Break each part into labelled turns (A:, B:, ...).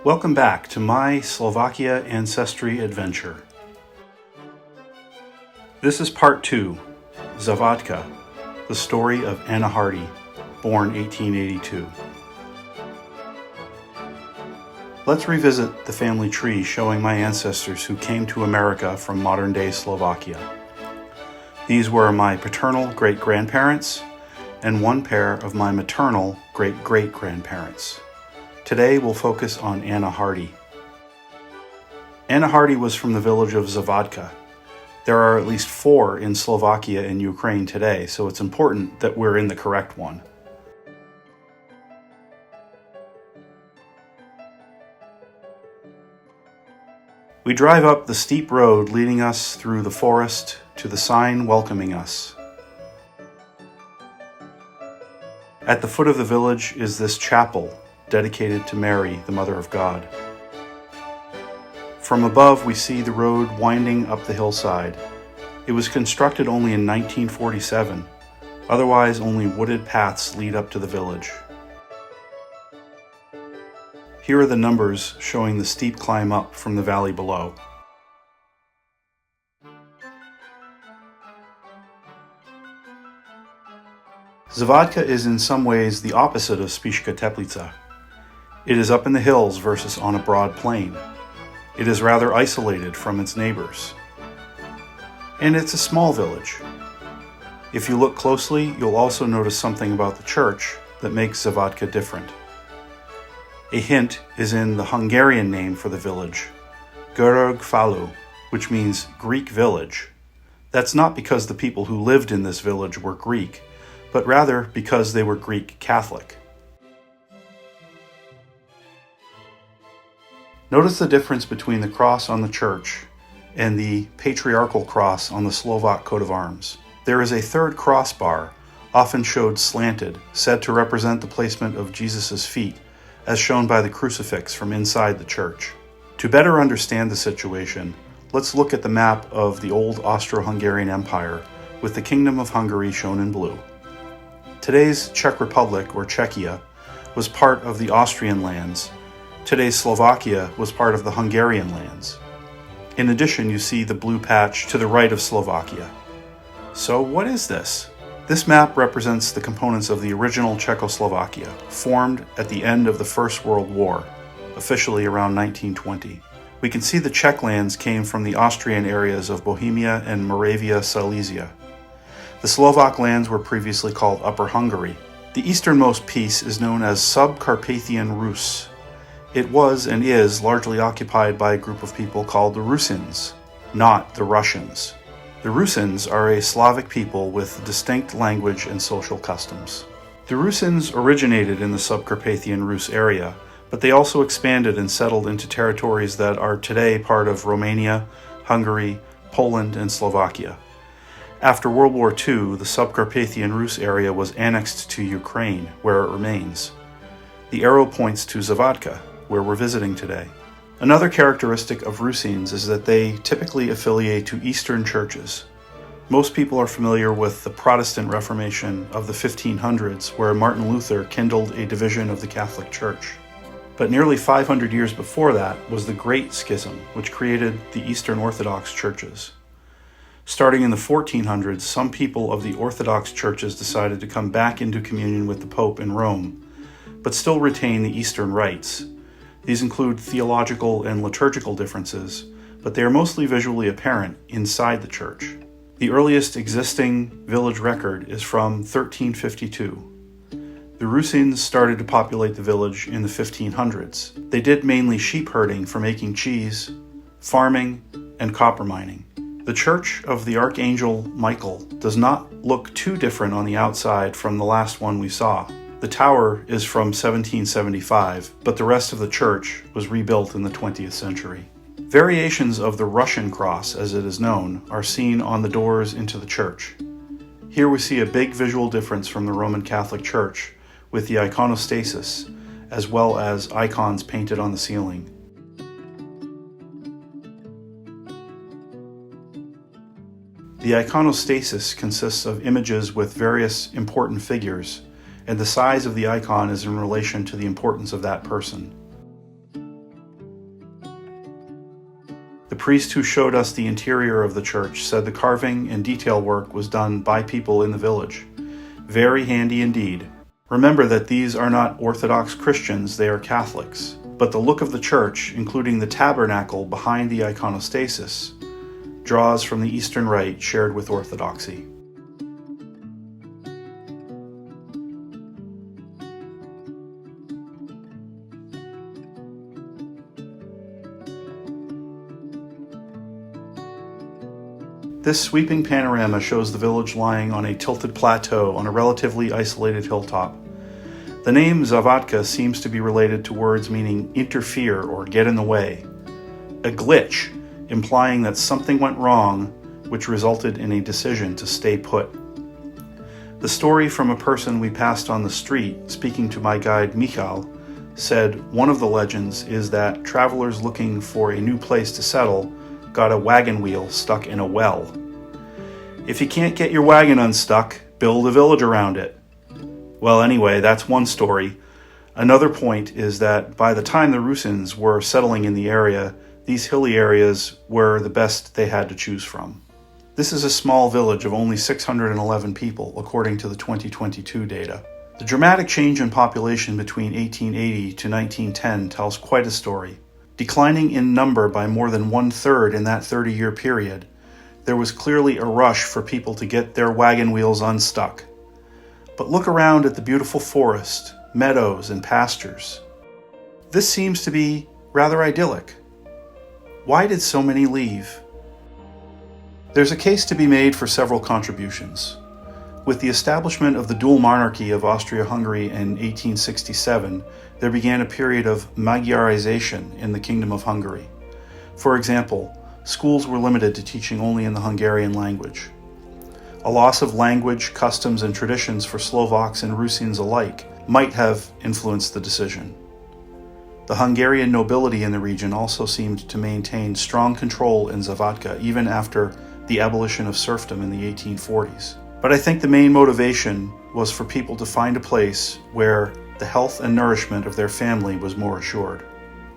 A: Welcome back to my Slovakia ancestry adventure. This is part 2, Závadka, the story of Anna Hardy, born 1882. Let's revisit the family tree showing my ancestors who came to America from modern-day Slovakia. These were my paternal great-grandparents and one pair of my maternal great-great-grandparents. Today we'll focus on Anna Hardy. Anna Hardy was from the village of Závadka. There are at least 4 in Slovakia and Ukraine today, so it's important that we're in the correct one. We drive up the steep road leading us through the forest to the sign welcoming us. At the foot of the village is this chapel dedicated to Mary, the Mother of God. From above, we see the road winding up the hillside. It was constructed only in 1947. Otherwise, only wooded paths lead up to the village. Here are the numbers showing the steep climb up from the valley below. Závadka is in some ways the opposite of Spišská Teplica. It is up in the hills versus on a broad plain. It is rather isolated from its neighbors. And it's a small village. If you look closely, you'll also notice something about the church that makes Závadka different. A hint is in the Hungarian name for the village, Görög Falu, which means Greek village. That's not because the people who lived in this village were Greek, but rather because they were Greek Catholic. Notice the difference between the cross on the church and the patriarchal cross on the Slovak coat of arms. There is a third crossbar, often showed slanted, said to represent the placement of Jesus' feet, as shown by the crucifix from inside the church. To better understand the situation, let's look at the map of the old Austro-Hungarian Empire, with the Kingdom of Hungary shown in blue. Today's Czech Republic, or Czechia, was part of the Austrian lands. Today's Slovakia was part of the Hungarian lands. In addition, you see the blue patch to the right of Slovakia. So what is this? This map represents the components of the original Czechoslovakia, formed at the end of the First World War, officially around 1920. We can see the Czech lands came from the Austrian areas of Bohemia and Moravia Silesia. The Slovak lands were previously called Upper Hungary. The easternmost piece is known as Subcarpathian Rus. It was and is largely occupied by a group of people called the Rusins, not the Russians. The Rusins are a Slavic people with distinct language and social customs. The Rusins originated in the Subcarpathian Rus area, but they also expanded and settled into territories that are today part of Romania, Hungary, Poland, and Slovakia. After World War II, the Subcarpathian Rus area was annexed to Ukraine, where it remains. The arrow points to Závadka, where we're visiting today. Another characteristic of Rusins is that they typically affiliate to Eastern churches. Most people are familiar with the Protestant Reformation of the 1500s, where Martin Luther kindled a division of the Catholic Church. But nearly 500 years before that was the Great Schism, which created the Eastern Orthodox churches. Starting in the 1400s, some people of the Orthodox churches decided to come back into communion with the Pope in Rome, but still retain the Eastern rites. These include theological and liturgical differences, but they are mostly visually apparent inside the church. The earliest existing village record is from 1352. The Rusins started to populate the village in the 1500s. They did mainly sheep herding for making cheese, farming, and copper mining. The Church of the Archangel Michael does not look too different on the outside from the last one we saw. The tower is from 1775, but the rest of the church was rebuilt in the 20th century. Variations of the Russian cross, as it is known, are seen on the doors into the church. Here we see a big visual difference from the Roman Catholic Church, with the iconostasis, as well as icons painted on the ceiling. The iconostasis consists of images with various important figures, and the size of the icon is in relation to the importance of that person. The priest who showed us the interior of the church said the carving and detail work was done by people in the village. Very handy indeed. Remember that these are not Orthodox Christians, they are Catholics. But the look of the church, including the tabernacle behind the iconostasis, draws from the Eastern Rite shared with Orthodoxy. This sweeping panorama shows the village lying on a tilted plateau on a relatively isolated hilltop. The name Závadka seems to be related to words meaning interfere or get in the way. A glitch, implying that something went wrong, which resulted in a decision to stay put. The story from a person we passed on the street, speaking to my guide Michal, said one of the legends is that travelers looking for a new place to settle got a wagon wheel stuck in a well. If you can't get your wagon unstuck, build a village around it. Well, anyway, that's one story. Another point is that by the time the Rusins were settling in the area, these hilly areas were the best they had to choose from. This is a small village of only 611 people, according to the 2022 data. The dramatic change in population between 1880 to 1910 tells quite a story. Declining in number by more than 1/3 in that 30-year period, there was clearly a rush for people to get their wagon wheels unstuck. But look around at the beautiful forest, meadows, and pastures. This seems to be rather idyllic. Why did so many leave? There's a case to be made for several contributions. With the establishment of the dual monarchy of Austria-Hungary in 1867, there began a period of Magyarization in the Kingdom of Hungary. For example, schools were limited to teaching only in the Hungarian language. A loss of language, customs, and traditions for Slovaks and Rusins alike might have influenced the decision. The Hungarian nobility in the region also seemed to maintain strong control in Závadka even after the abolition of serfdom in the 1840s. But I think the main motivation was for people to find a place where the health and nourishment of their family was more assured.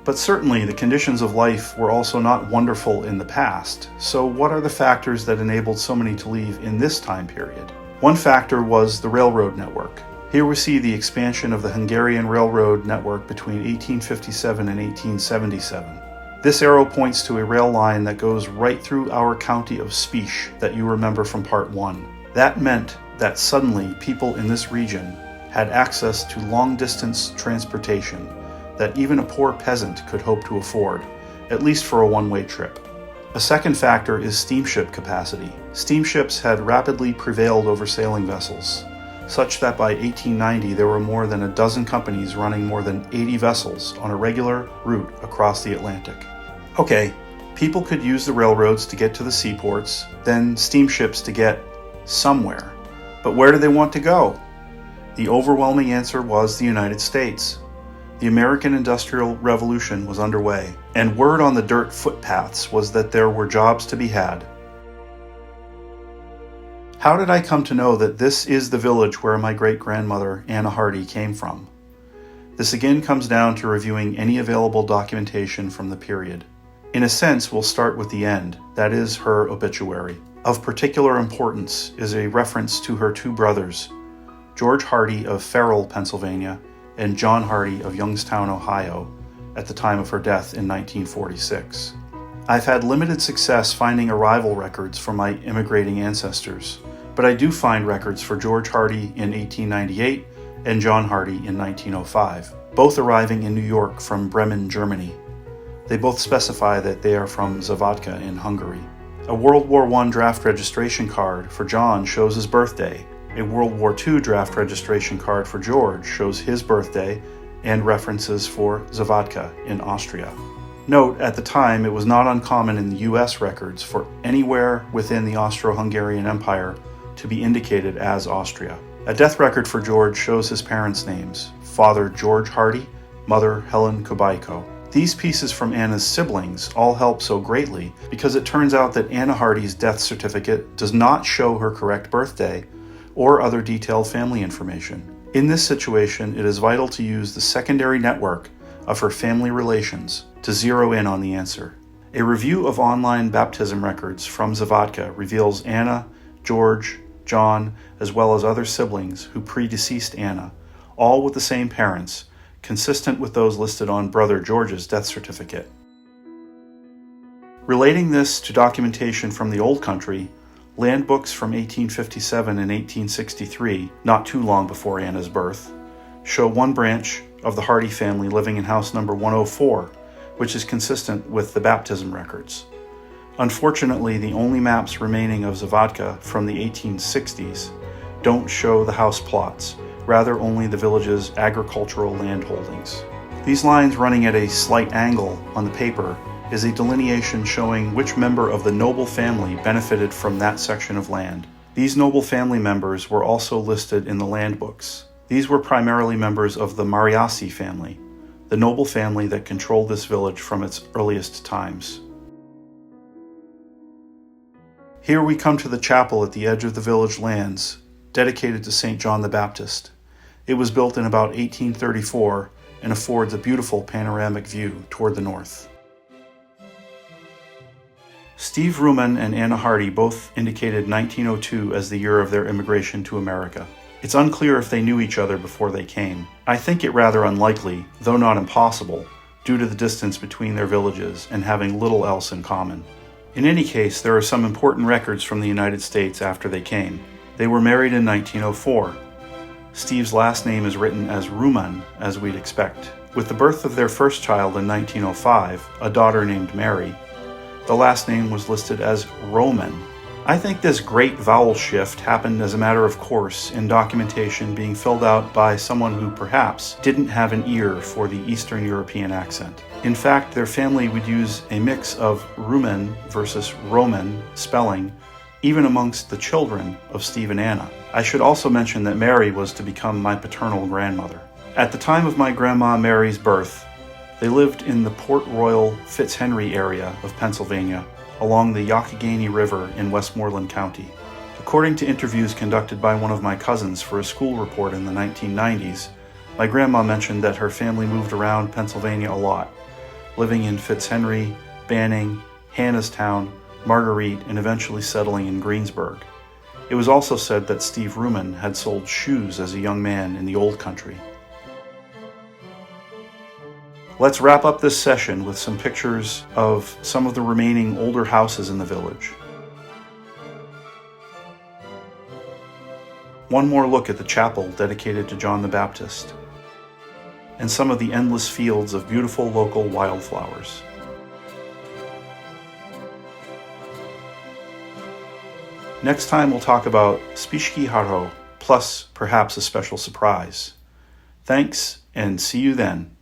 A: But certainly the conditions of life were also not wonderful in the past, so what are the factors that enabled so many to leave in this time period? One factor was the railroad network. Here we see the expansion of the Hungarian railroad network between 1857 and 1877. This arrow points to a rail line that goes right through our county of Spiš that you remember from part 1. That meant that suddenly people in this region had access to long-distance transportation that even a poor peasant could hope to afford, at least for a one-way trip. A second factor is steamship capacity. Steamships had rapidly prevailed over sailing vessels, such that by 1890 there were more than a dozen companies running more than 80 vessels on a regular route across the Atlantic. Okay, people could use the railroads to get to the seaports, then steamships to get somewhere. But where do they want to go? The overwhelming answer was the United States. The American Industrial Revolution was underway, and word on the dirt footpaths was that there were jobs to be had. How did I come to know that this is the village where my great-grandmother, Anna Hardy, came from? This again comes down to reviewing any available documentation from the period. In a sense, we'll start with the end, that is, her obituary. Of particular importance is a reference to her two brothers, George Hardy of Farrell, Pennsylvania, and John Hardy of Youngstown, Ohio, at the time of her death in 1946. I've had limited success finding arrival records for my immigrating ancestors, but I do find records for George Hardy in 1898 and John Hardy in 1905, both arriving in New York from Bremen, Germany. They both specify that they are from Závadka in Hungary. A World War I draft registration card for John shows his birthday. A World War II draft registration card for George shows his birthday and references for Závadka in Austria. Note, at the time, it was not uncommon in the U.S. records for anywhere within the Austro-Hungarian Empire to be indicated as Austria. A death record for George shows his parents' names, Father George Hardy, Mother Helen Kubaiko. These pieces from Anna's siblings all help so greatly because it turns out that Anna Hardy's death certificate does not show her correct birthday or other detailed family information. In this situation, it is vital to use the secondary network of her family relations to zero in on the answer. A review of online baptism records from Závadka reveals Anna, George, John, as well as other siblings who predeceased Anna, all with the same parents, consistent with those listed on Brother George's death certificate. Relating this to documentation from the Old Country, land books from 1857 and 1863, not too long before Anna's birth, show one branch of the Hardy family living in house number 104, which is consistent with the baptism records. Unfortunately, the only maps remaining of Závadka from the 1860s don't show the house plots, rather only the village's agricultural land holdings. These lines running at a slight angle on the paper is a delineation showing which member of the noble family benefited from that section of land. These noble family members were also listed in the land books. These were primarily members of the Mariasi family, the noble family that controlled this village from its earliest times. Here we come to the chapel at the edge of the village lands, dedicated to St. John the Baptist. It was built in about 1834 and affords a beautiful panoramic view toward the north. Steve Ruman and Anna Hardy both indicated 1902 as the year of their immigration to America. It's unclear if they knew each other before they came. I think it rather unlikely, though not impossible, due to the distance between their villages and having little else in common. In any case, there are some important records from the United States after they came. They were married in 1904. Steve's last name is written as Ruman, as we'd expect. With the birth of their first child in 1905, a daughter named Mary, the last name was listed as Roman. I think this great vowel shift happened as a matter of course in documentation being filled out by someone who perhaps didn't have an ear for the Eastern European accent. In fact, their family would use a mix of Rumen versus Roman spelling even amongst the children of Steve and Anna. I should also mention that Mary was to become my paternal grandmother. At the time of my grandma Mary's birth, they lived in the Port Royal Fitzhenry area of Pennsylvania, along the Youghiogheny River in Westmoreland County. According to interviews conducted by one of my cousins for a school report in the 1990s, my grandma mentioned that her family moved around Pennsylvania a lot, living in Fitzhenry, Banning, Hannastown, Marguerite, and eventually settling in Greensburg. It was also said that Steve Ruman had sold shoes as a young man in the Old Country. Let's wrap up this session with some pictures of some of the remaining older houses in the village. One more look at the chapel dedicated to John the Baptist, and some of the endless fields of beautiful local wildflowers. Next time we'll talk about Spišský Haro, plus perhaps a special surprise. Thanks, and see you then.